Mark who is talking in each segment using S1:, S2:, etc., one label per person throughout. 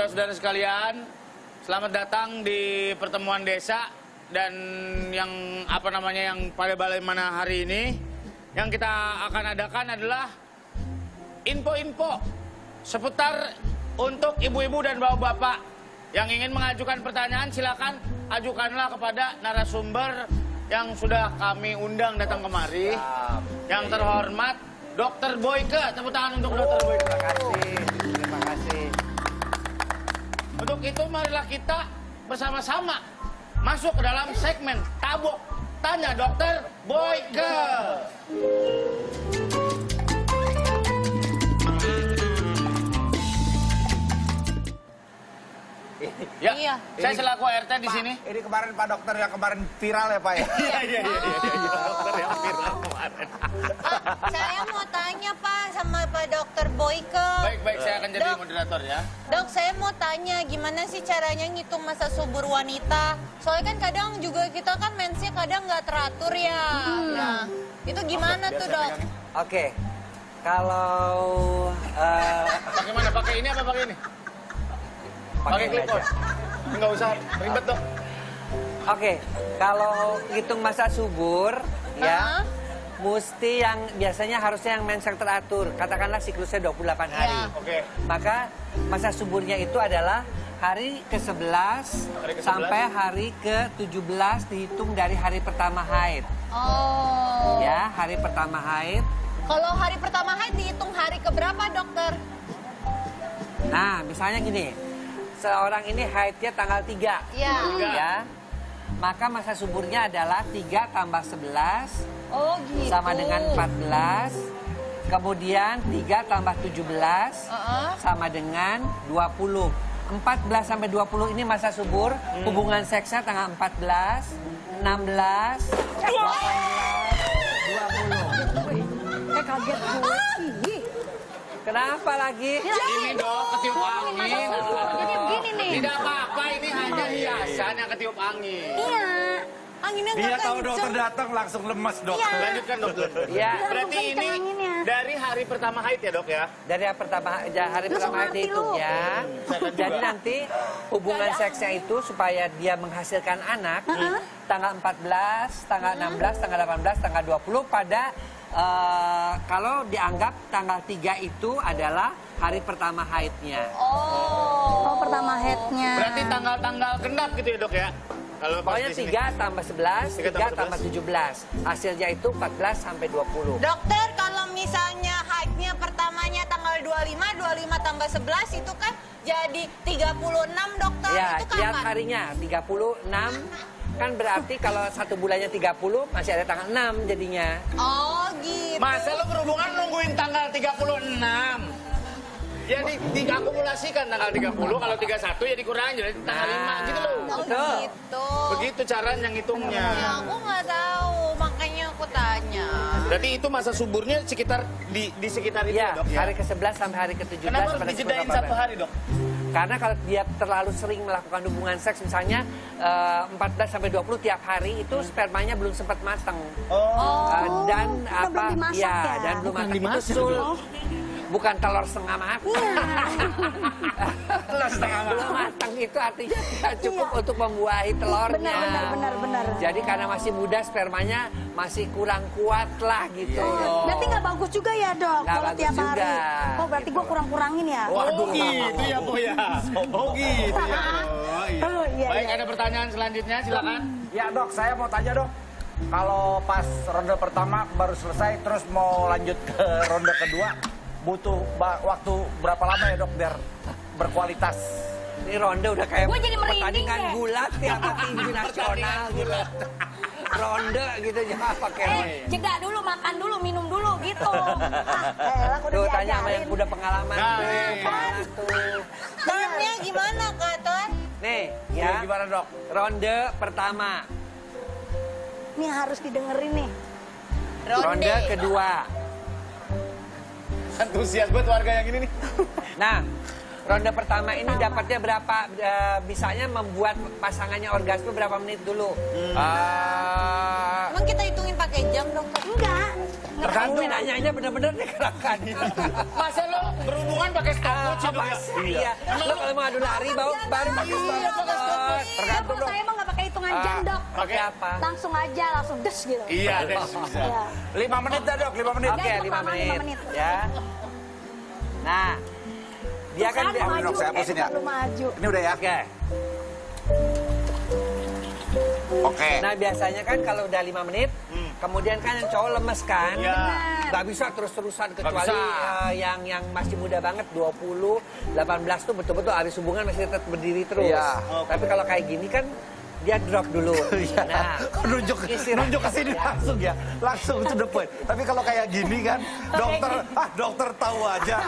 S1: saudara-saudara sekalian, selamat datang di pertemuan desa dan yang pada balai mana hari ini. Yang kita akan adakan adalah info-info seputar untuk ibu-ibu dan bapak-bapak yang ingin mengajukan pertanyaan. Silakan ajukanlah kepada narasumber yang sudah kami undang datang kemari. Yang terhormat Dr. Boyke. Tepuk tangan untuk Dr. Boyke.
S2: Terima kasih.
S1: Untuk itu marilah kita bersama-sama masuk ke dalam segmen Tabok Tanya Dr. Boyke. Ya,
S3: iya.
S1: Saya selaku RT di sini.
S2: Ini kemarin Pak Dokter yang kemarin viral ya Pak ya?
S1: Iya. Dokter yang viral kemarin.
S3: Saya mau tanya Pak sama Pak Dokter Boyke.
S1: Baik, saya akan jadi
S3: Dok,
S1: moderator ya.
S3: Dok, saya mau tanya gimana sih caranya ngitung masa subur wanita? Soalnya kan kadang juga kita kan mensnya kadang nggak teratur ya. Nah, itu gimana tuh Dok?
S2: Oke, kalau...
S1: Bagaimana? Pakai ini apa pakai ini? Pakai clipboard. Enggak usah ribet dok.
S2: Oke, kalau hitung masa subur ya, mesti yang biasanya harusnya yang mens yang teratur. Katakanlah siklusnya 28 hari.
S3: Ya.
S1: Oke.
S2: Maka masa suburnya itu adalah hari ke-11 sampai hari ke-17 dihitung dari hari pertama haid.
S3: Oh.
S2: Ya, hari pertama haid.
S3: Kalau hari pertama haid dihitung hari keberapa dokter?
S2: Nah, misalnya gini. Seorang ini haidnya tanggal 3.
S3: Ya.
S2: Ya. Maka masa suburnya adalah 3 tambah 11
S3: Oh gitu.
S2: sama dengan 14. Kemudian 3 tambah 17 sama dengan 20. 14 sampai 20 ini masa subur. Hubungan seksnya tanggal 14, 16, 18, 20.
S4: Kaget gue. Ih.
S2: Kenapa lagi?
S1: Ini dok, ketiup angin.
S4: Jadi begini nih.
S1: Tidak apa-apa, ini hanya hiasan yang ketiup angin.
S4: Iya.
S3: Anginnya
S5: Dia
S3: nggak
S5: tahu
S3: kenceng.
S5: dokter datang langsung lemes dok.
S4: Iya.
S1: Lanjutkan dokter.
S2: Ya,
S1: Berarti
S4: Kenceng
S1: ini
S4: anginnya.
S1: dari hari pertama haid ya dok ya?
S2: dari hari pertama haid
S4: ngerti
S2: itu
S4: lu.
S2: ya. Jadi nanti hubungan seksnya itu supaya dia menghasilkan anak tanggal 14, tanggal 16, tanggal 18, tanggal 20 pada kalau dianggap tanggal 3 itu adalah hari pertama haidnya.
S4: Oh, pertama headnya.
S1: Berarti tanggal-tanggal genap gitu ya dok ya? Kalau pas
S2: Pokoknya
S1: di sini.
S2: 3 tambah 11,
S1: 3
S2: 3 tambah 17. Hasilnya itu 14 sampai 20.
S3: Dokter, kalau misalnya haidnya pertamanya tanggal 25, 25 tambah 11 itu kan jadi 36 dokter.
S2: Ya,
S3: Itu
S2: lihat
S3: kapan?
S2: harinya 36. Kan berarti kalau 1 bulannya 30 masih ada tanggal 6 jadinya.
S3: Oh gitu.
S1: Masa lo berhubungan nungguin tanggal 36? Jadi diakumulasikan tanggal 30, kalau 31 ya dikurangin jadi tanggal 5 gitu loh.
S3: Oh
S2: Betul.
S3: gitu.
S1: Begitu caranya ngitungnya.
S3: Ya aku nggak tahu, makanya aku tanya.
S1: Berarti itu masa suburnya sekitar di sekitar itu
S2: Ya,
S1: ya dok ya?
S2: hari ke-11 sampai hari ke-17.
S1: Kenapa harus
S2: pada
S1: dijedain
S2: 10
S1: satu
S2: November.
S1: hari dok?
S2: Karena kalau dia terlalu sering melakukan hubungan seks, misalnya 14 sampai 20 tiap hari, itu spermanya belum sempat matang. Dan
S4: belum dimasak ya?
S2: dan belum
S1: Bukan
S2: matang itu
S1: dimasak,
S2: sul.
S1: Dok.
S2: Bukan telur setengah matang.
S1: Telur setengah
S2: Belum matang itu artinya tidak cukup untuk membuahi telurnya.
S4: Benar.
S2: Jadi karena masih muda spermanya masih kurang kuat lah gitu.
S4: Berarti nggak bagus juga ya dok,
S2: Nggak
S4: kalau
S2: bagus
S4: tiap hari.
S2: juga.
S4: Oh berarti gue kurang-kurangin ya.
S1: Oh gitu ya po ya? Oh gitu ya po.
S4: Oh, iya,
S1: Baik,
S4: iya.
S1: ada pertanyaan selanjutnya silakan.
S5: Ya dok, saya mau tanya dok. Kalau pas ronde pertama baru selesai, terus mau lanjut ke ronde kedua, butuh waktu berapa lama ya dok biar berkualitas?
S2: Ini ronde udah kayak
S4: Gua jadi merinding
S2: pertandingan
S4: deh.
S2: gulat ya sama tinju nasional gitu. Ronde gitu jangan pakai.
S4: Jeda dulu, makan dulu, minum dulu gitu.
S2: Tuh tanya sama yang udah pengalaman.
S1: Nah,
S2: tuh.
S1: nih.
S2: Gimana tuh?
S3: Tahapnya gimana Kak Ton?
S2: Nih
S5: Ya,
S2: ya,
S5: gimana dok?
S2: ronde pertama,
S4: Ini harus didengerin nih.
S2: ronde kedua.
S1: Antusias buat warga yang ini nih.
S2: Nah, ronde pertama ini dapatnya berapa? Bisanya membuat pasangannya orgasme berapa menit dulu?
S3: Emang kita hitungin pakai jam dokter?
S4: Enggak.
S2: Kamu nanyanya bener-bener dikerahkan.
S1: Masa lo berhubungan pakai stopwatch itu ya?
S2: Iya. Lo kalau mau adu lari baru pakai stopwatch.
S4: Tergantung dong. Saya emang nggak pakai hitungan jam, Dok.
S1: Pakai
S2: apa?
S4: Langsung aja, langsung des gitu.
S1: Iya, des bisa.
S4: Iya.
S5: 5 menit dah dok, 5 menit.
S2: Oke, 5 menit. Ya. Nah, dia kan
S4: Bukan maju,
S5: dok, saya hapusin ya.
S4: terlalu maju.
S5: Ini udah ya?
S2: Oke.
S5: Oke.
S2: Nah biasanya kan kalau udah 5 menit, kemudian kan yang cowok lemes kan,
S1: Iya.
S2: nggak bisa terus-terusan kecuali
S1: bisa.
S2: yang masih muda banget 20, 18 tuh betul-betul habis hubungan masih tetap berdiri terus.
S5: Iya.
S2: Tapi kalau kayak gini kan dia drop dulu. Nah,
S5: nunjuk ke sini langsung ya, langsung to the point. Tapi kalau kayak gini kan, dokter tahu aja.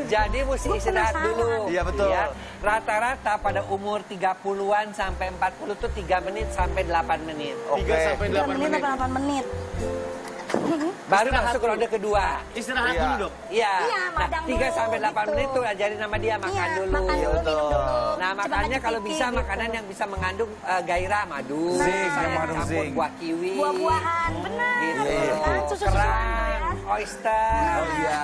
S2: jadi mesti istirahat dulu.
S5: Iya, betul.
S2: Ya. Rata-rata pada umur 30-an sampai 40 tuh 3 menit sampai 8 menit.
S1: 3 sampai
S4: 3
S1: 8
S4: menit
S1: menit.
S4: atau 8 menit.
S2: Baru masuk ke ronde kedua.
S1: Istirahat
S5: Iya.
S1: dulu, Dok.
S2: Iya.
S4: Iya, madang
S2: 3
S4: dulu,
S2: sampai 8
S4: gitu.
S2: menit tuh ajarin sama dia makan
S4: Iya,
S2: dulu.
S4: makan dulu, minum dulu.
S2: Nah,
S4: Coba
S2: makannya kalau
S4: cicipin
S2: bisa
S4: gitu.
S2: makanan yang bisa mengandung gairah, madu,
S5: Zinc,
S2: misalnya
S5: yang mengandung
S2: campur
S5: zinc.
S2: buah kiwi,
S4: Buah-buahan, benar.
S2: gitu.
S4: Kan, susu-susuan
S2: Kerang,
S4: ya.
S2: oyster.
S5: Oh iya.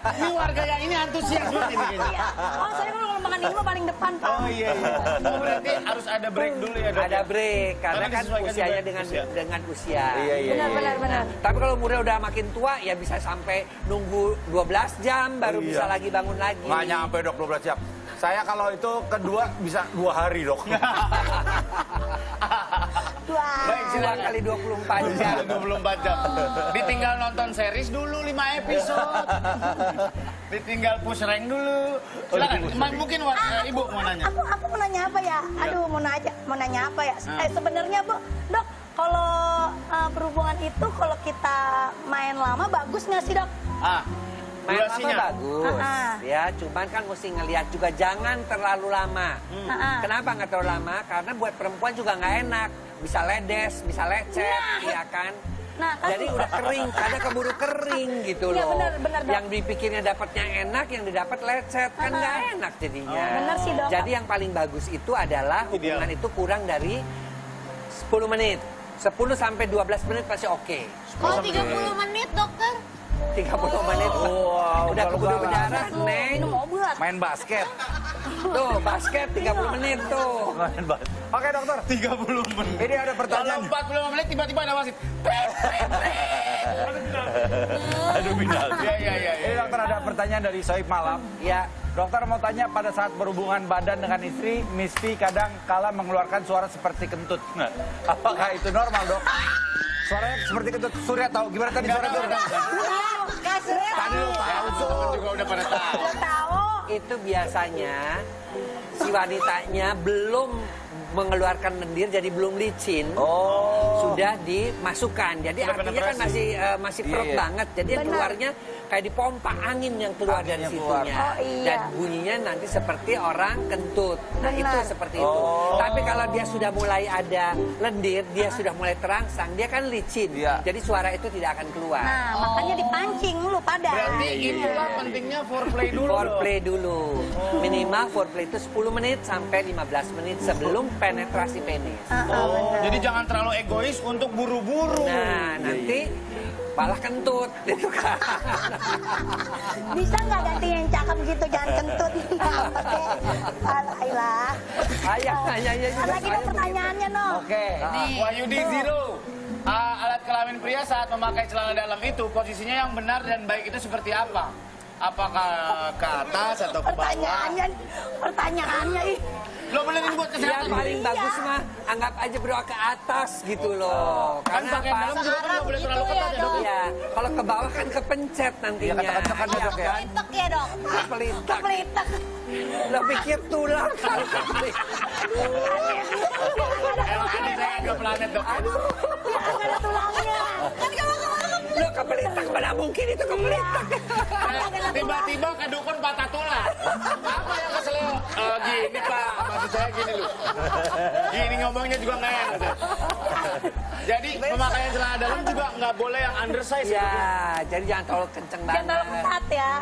S1: Ini warga yang ini antusias banget ini kayaknya.
S4: Iya. Oh, saya kalau makan ini mah paling depan, Pak.
S1: Oh iya, iya. Oh, berarti harus ada break dulu ya, Dok?
S2: Ada break karena
S1: Karena
S2: kan
S1: disesuaikan
S2: usianya
S1: juga
S2: dengan
S1: usia.
S2: dengan usia.
S5: Iya, iya.
S4: Benar.
S2: Tapi kalau umurnya udah makin tua ya bisa sampai nunggu 12 jam baru
S5: Iya.
S2: bisa lagi bangun lagi.
S5: Nggak nyampe dok 12 jam. Saya kalau itu kedua bisa 2 hari dok.
S4: Wah.
S1: Baik,
S2: 2
S1: silakan.
S2: kali 24 jam.
S1: 24 jam. Ditinggal nonton series dulu 5 episode. Ditinggal push rank dulu. Silakan. Mungkin Ibu mau nanya.
S4: Aku mau nanya apa ya? Aduh, mau nanya apa ya? Sebenarnya, Bu, Dok, kalau berhubungan itu kalau kita main lama bagus nggak sih, Dok?
S2: Main lama
S1: Durasinya.
S2: bagus, ya. Cuman kan mesti ngelihat juga jangan terlalu lama. Kenapa nggak terlalu lama? Karena buat perempuan juga nggak enak. Bisa ledes, bisa lecet, ya kan?
S4: Nah, kan
S2: Jadi udah kering, kadang keburu kering gitu
S4: Iya,
S2: loh.
S4: benar, Dok.
S2: Yang dipikirnya dapatnya enak, yang didapat lecet, kan nggak enak jadinya.
S4: Benar sih, Dok.
S2: Jadi yang paling bagus itu adalah hubungan itu kurang dari 10 menit. 10 sampai 12 menit pasti oke.
S3: Kalau 30 menit, dokter?
S2: 30 menit
S5: Wow,
S2: udah keburu
S5: ugal-ugalan.
S2: berdarah, Neng.
S4: minum obat.
S5: Main basket.
S2: Tuh, basket 30 menit tuh.
S5: Main basket. Oke dokter.
S1: 30 menit.
S5: Ini ada
S1: Kalau
S5: pertanyaan.
S1: 45 menit tiba-tiba ada wasit.
S5: Aduh minal.
S1: Iya.
S5: Ini dokter ada pertanyaan dari Soib Malam.
S2: Ya,
S5: Dokter mau tanya pada saat berhubungan badan dengan istri, Misty kadang kala mengeluarkan suara seperti kentut. Nah, apakah itu normal dok? Suaranya seperti kentut. Surya tahu gimana tadi suara Surya?
S1: Tadi lu tahu, teman juga udah pada tahu.
S4: Tahu.
S2: itu biasanya si wanitanya belum mengeluarkan lendir, jadi belum licin. Sudah dimasukkan. Jadi
S1: Sudah
S2: artinya kan
S1: penetrasi.
S2: masih perut
S5: Iya.
S2: banget. Jadi yang
S4: Benar.
S2: keluarnya kayak dipompa angin yang keluar
S5: Angin
S2: dari
S5: yang keluar.
S2: situnya.
S4: Oh, iya.
S2: Dan bunyinya nanti seperti orang kentut. Nah,
S4: Benar.
S2: itu seperti itu. Tapi kalau dia sudah mulai ada lendir, dia sudah mulai terangsang, dia kan licin.
S5: Iya.
S2: Jadi suara itu tidak akan keluar.
S4: Nah, makanya dipancing dulu pada.
S1: Berarti itulah pentingnya foreplay dulu.
S2: Foreplay dulu. Minimal foreplay itu 10 menit sampai 15 menit sebelum penetrasi penis.
S1: Jadi jangan terlalu egois untuk buru-buru.
S2: Nah, nanti malah kentut gitu kan.
S4: Bisa nggak ganti yang cakep gitu, jangan kentut. Alailah.
S2: Ayah juga
S4: Lagi dong pertanyaannya, no.
S2: Oke.
S1: Wahyudi Zero. Alat kelamin pria saat memakai celana dalam itu posisinya yang benar dan baik itu seperti apa? Apakah ke atas atau ke bawah?
S4: Pertanyaannya ih.
S1: Lo benerin buat
S2: Yang
S1: kesehatan.
S2: paling bagus mah anggap aja berdoa ke atas gitu loh.
S1: Kan
S2: Karena
S1: pakai dalam juga kan nggak boleh terlalu ketat ya dok.
S2: Iya, kalau ke bawah kan kepencet nantinya.
S5: Iya, ketekan ya, Dok, ya.
S3: Kepelitek ya, dok?
S2: Kepelitak.
S4: Kepelitek.
S2: Lo pikir tulang kan kepelitak.
S1: Emang ada saya agak planet dok.
S4: Nggak ada tulangnya. Kan
S2: Lo kepelitak mana mungkin itu kepelitak.
S1: Tiba-tiba ke dukun patah tulang. Apa yang keselio? Gini pak, maksud saya gini loh. Gini ngomongnya juga nggak enak. Jadi pemakaian celana dalam juga nggak boleh yang undersize.
S2: Ya,
S1: gitu.
S2: jadi jangan terlalu kenceng
S4: jangan terlalu
S2: banget.
S4: ketat ya.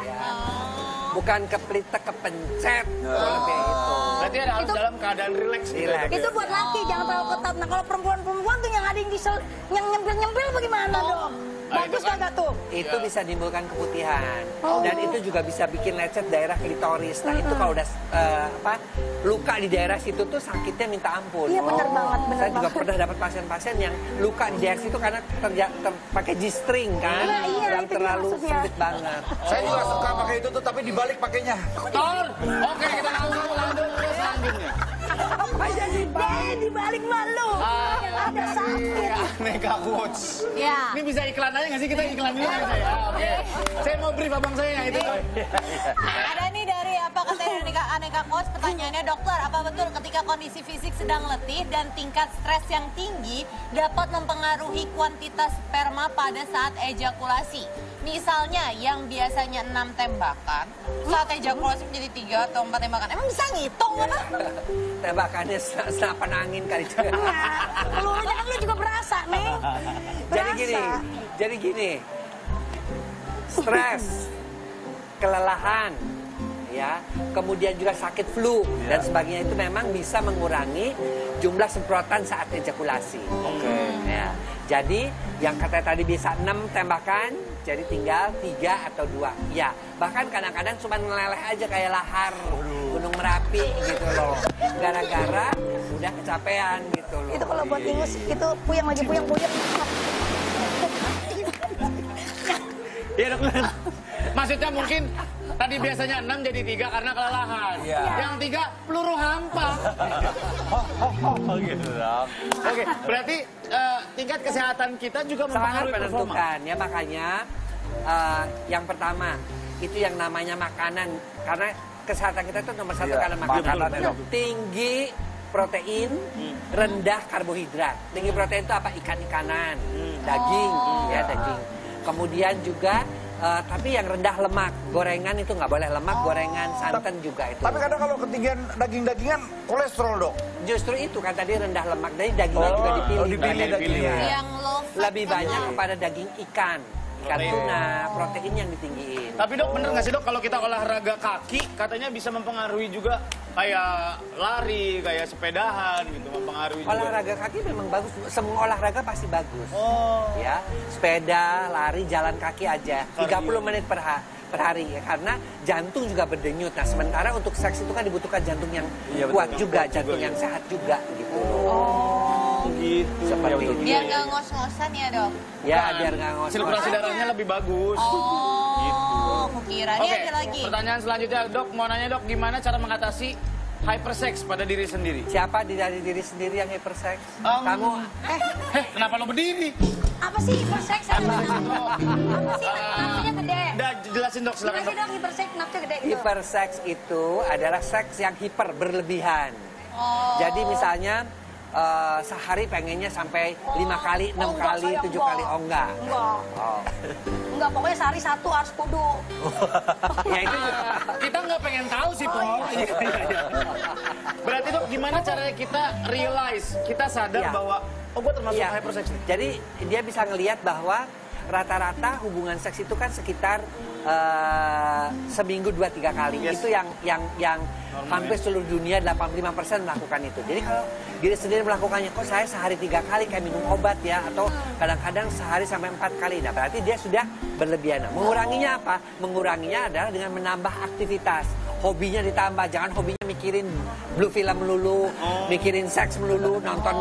S2: Bukan kepelitak, kepencet. Kalau kayak gitu.
S1: Berarti harus dalam keadaan relax. gitu.
S2: Relax.
S4: Itu buat laki, jangan terlalu ketat. Nah, kalau perempuan-perempuan tuh yang ada yang yang nyempil-nyempil bagaimana dong? Bagus
S1: kan.
S4: kagak tuh?
S2: Itu bisa menimbulkan keputihan dan itu juga bisa bikin lecet daerah klitoris. Nah itu kalau udah luka di daerah situ tuh sakitnya minta ampun.
S4: Iya benar banget, benar
S2: Saya juga
S4: banget.
S2: pernah dapat pasien-pasien yang luka di daerah situ karena pakai G-string kan,
S4: Nah, iya,
S2: yang
S4: itu dia
S2: terlalu
S4: maksudnya.
S2: sempit banget.
S5: Saya juga suka pakai itu tuh, tapi dibalik pakainya.
S1: Tor, oke kita langsung lanjut ke selanjutnya.
S4: Apa jadi dibalik malu? Ada sakit.
S1: Aneka Watch.
S3: Ya.
S1: Ini bisa iklan aja nggak sih? Kita iklan dulu ya saya. Oke. Saya mau brief abang saya yang itu.
S3: Ada nih dari apa kata Aneka Coach, pertanyaannya dokter, apa betul ketika kondisi fisik sedang letih dan tingkat stres yang tinggi dapat mempengaruhi kuantitas sperma pada saat ejakulasi? Misalnya yang biasanya 6 tembakan, saat ejakulasi menjadi 3 atau 4 tembakan. Emang bisa ngitung apa?
S2: Tembakannya senapan angin kali juga.
S4: Pelurunya kan lu juga berasa, Neng.
S2: Jadi gini, stres, kelelahan, ya, kemudian juga sakit flu dan sebagainya itu memang bisa mengurangi jumlah semprotan saat ejakulasi. Ya, jadi yang katanya tadi bisa 6 tembakan, jadi tinggal 3 atau 2. Ya, bahkan kadang-kadang cuma ngeleleh aja kayak lahar Gunung Merapi gitu loh. Gara-gara udah kecapean gitu loh.
S4: Itu kalau buat ingus, itu puyeng lagi puyeng-puyeng.
S1: Iya dokter. Maksudnya mungkin tadi biasanya 6 jadi 3 karena kelelahan.
S5: Iya.
S1: Yang 3 peluru hampa.
S5: Oh gitu dong.
S1: Oke, berarti tingkat kesehatan kita juga
S2: Sangat
S1: mempengaruhi performa.
S2: menentukan ya, makanya yang pertama itu yang namanya makanan, karena kesehatan kita itu nomor 1
S5: Iya,
S2: karena makanan.
S5: makanan, ya, Dok.
S2: Tinggi protein, rendah karbohidrat. Tinggi protein itu apa? Ikan-ikanan, daging, ya daging. Kemudian juga tapi yang rendah lemak, gorengan itu nggak boleh, lemak, gorengan, santan juga itu.
S5: Tapi kadang kalau ketinggian daging-dagingan kolesterol dok.
S2: Justru itu kan tadi rendah lemak, jadi dagingnya juga dipilih.
S5: dipilih dagingnya.
S3: Yang low fat
S2: Lebih banyak kepada daging ikan tuna, protein yang ditinggiin.
S1: Tapi dok, bener nggak sih dok kalau kita olahraga kaki katanya bisa mempengaruhi juga kayak lari, kayak sepedahan gitu, mempengaruhi juga.
S2: Olahraga kaki memang bagus, semua olahraga pasti bagus.
S1: Oh.
S2: Ya, sepeda, lari, jalan kaki aja, 30 menit per hari ya, karena jantung juga berdenyut. Nah, sementara untuk seks itu kan dibutuhkan jantung yang
S5: Iya,
S2: kuat
S5: betul,
S2: juga,
S5: kuat
S2: jantung
S5: juga,
S2: yang
S5: ya.
S2: sehat juga gitu.
S1: Gitu.
S2: Seperti itu.
S3: biar nggak ngos-ngosan ya dok.
S2: Ya, biar nggak ngos-ngos.
S1: Sirkulasi darahnya lebih bagus.
S3: Oh, kukira. Ini
S1: Oke,
S3: ada lagi.
S1: pertanyaan selanjutnya dok, mau nanya dok, gimana cara mengatasi hypersex pada diri sendiri?
S2: Siapa dari diri sendiri yang hypersex?
S1: Om.
S2: Kamu
S1: Kenapa lo berdiri?
S4: Apa sih hiperseks? Apa sih nafsunya gede?
S1: Udah jelasin dok, silakan
S4: Gimana sih
S1: dok.
S4: dong hiperseks nafsunya gede gitu?
S2: hypersex itu adalah seks yang hiper, berlebihan.
S3: Oh.
S2: Jadi misalnya sehari pengennya sampai 5 kali, 6
S4: Oh, enggak,
S2: kali,
S4: saya
S2: 7
S4: enggak.
S2: kali. Oh enggak.
S4: Enggak.
S2: Oh.
S4: Enggak, pokoknya sehari 1 harus kudu.
S2: Ya itu
S1: Kita nggak pengen tahu sih, Pol. Berarti dok, gimana caranya kita realize, kita sadar
S2: Iya.
S1: bahwa oh gue termasuk
S2: Iya.
S1: hypersex nih.
S2: Jadi dia bisa ngelihat bahwa rata-rata hubungan seks itu kan sekitar seminggu 2-3 kali.
S1: Yes.
S2: Itu yang hampir seluruh dunia 85% melakukan itu. Jadi kalau diri sendiri melakukannya, kok saya sehari 3 kali kayak minum obat ya, atau kadang-kadang sehari sampai 4 kali. Nah berarti dia sudah berlebihan. Nah, menguranginya apa? Menguranginya adalah dengan menambah aktivitas. Hobinya ditambah, jangan hobinya mikirin blue film melulu, mikirin seks melulu, nonton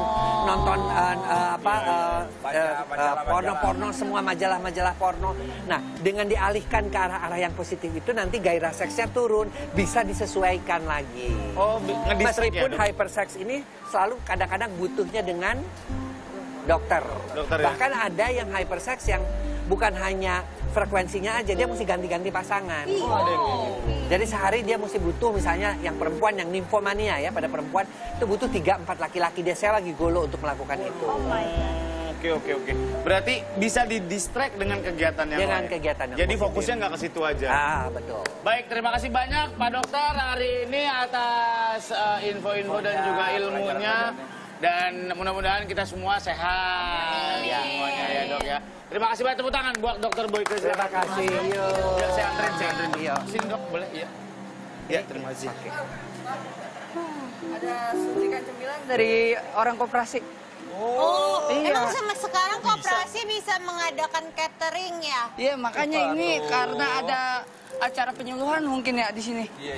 S2: porno, semua majalah-majalah porno. Nah, dengan dialihkan ke arah yang positif itu nanti gairah seksnya turun, bisa disesuaikan lagi.
S1: Oh, ngedistract ya,
S2: Meskipun
S1: dok?
S2: hypersex ini selalu kadang-kadang butuhnya dengan dokter.
S1: Dokter ya?
S2: Bahkan ada yang hypersex yang bukan hanya frekuensinya aja, dia mesti ganti-ganti pasangan. Jadi sehari dia mesti butuh, misalnya yang perempuan yang nymphomania ya, pada perempuan itu butuh 3-4 laki-laki. Dia saya lagi golo untuk melakukan itu.
S1: Oke. Berarti bisa di-distract dengan kegiatan yang
S2: Dengan
S1: lain.
S2: kegiatan yang
S1: Jadi
S2: positif.
S1: fokusnya nggak ke situ aja.
S2: Ah, betul.
S1: Baik, terima kasih banyak Pak Dokter hari ini atas info-info dan juga ilmunya. Dan mudah-mudahan kita semua sehat semuanya ya dok ya. Terima kasih banyak, tepuk tangan buat Dokter Boyke.
S2: Terima kasih.
S1: Ya, saya antrin.
S2: Iya.
S1: Sini dok, boleh? Iya. Ya, terima kasih.
S2: Oke.
S6: Ada suntikan cemilan dari orang koperasi.
S3: Oh,
S6: Iya.
S3: emang sama sekarang koperasi bisa mengadakan catering ya?
S6: Iya, makanya ini karena ada acara penyuluhan mungkin ya di sini.
S5: Iya.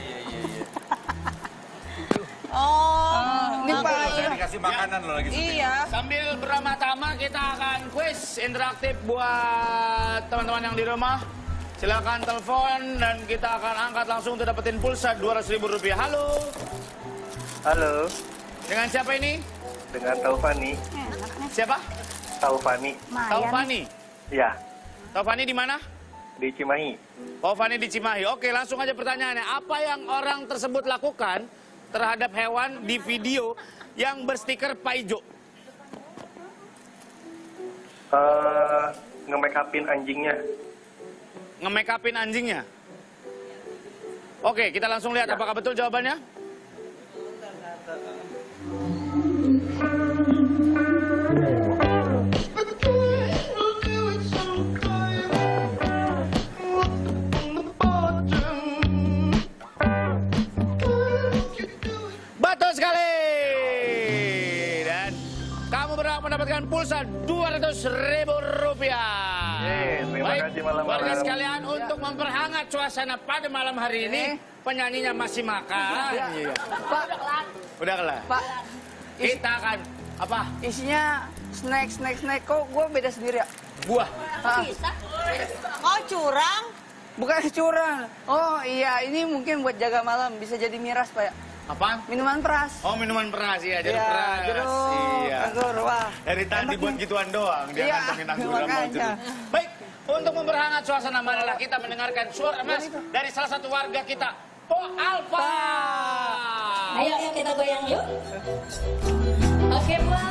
S3: Oh,
S6: Ini Pak.
S5: Saya dikasih makanan loh lagi.
S6: Iya.
S1: Sambil beramah-tamah kita akan kuis interaktif buat teman-teman yang di rumah. Silakan telepon dan kita akan angkat langsung untuk dapetin pulsa Rp200.000. Halo.
S7: Halo,
S1: Dengan siapa ini?
S7: dengan Taufani.
S1: Siapa?
S7: Taufani,
S1: Taufani.
S7: ya,
S1: Taufani di mana?
S7: di Cimahi.
S1: Taufani di Cimahi. Oke, langsung aja pertanyaannya. Apa yang orang tersebut lakukan terhadap hewan di video yang berstiker Pak Ijo?
S7: Nge-make upin anjingnya.
S1: Nge-make upin anjingnya? Oke, kita langsung lihat apakah betul jawabannya. Betul sekali. Dan kamu berhak mendapatkan pulsa Rp200.000.
S7: Terima kasih malam-malam.
S1: Warga sekalian, untuk memperhangat suasana pada malam hari ini, penyanyinya masih makan. Iya.
S6: Pak,
S1: Udah kelar.
S6: Pak,
S1: Kita akan apa?
S6: isinya snack. Kok gue beda sendiri ya?
S1: Buah.
S6: Ah,
S3: oh curang?
S6: bukan curang. Oh iya, ini mungkin buat jaga malam. Bisa jadi miras, Pak ya.
S1: Apaan?
S6: Minuman peras.
S1: Oh, minuman peras ya, jeruk
S6: Iya,
S1: peras.
S6: jeruk,
S1: Iya.
S6: anggur, wah.
S1: Dari tadi
S6: Enak
S1: buat
S6: nih.
S1: gituan doang, dia
S6: Iya,
S1: ngantongin anggur sama
S6: makanya.
S1: jeruk. Baik, untuk memperhangat suasana marilah kita mendengarkan suara emas dari salah satu warga kita, Po Alfa.
S8: Ayo kita goyang yuk. Oke, Pak.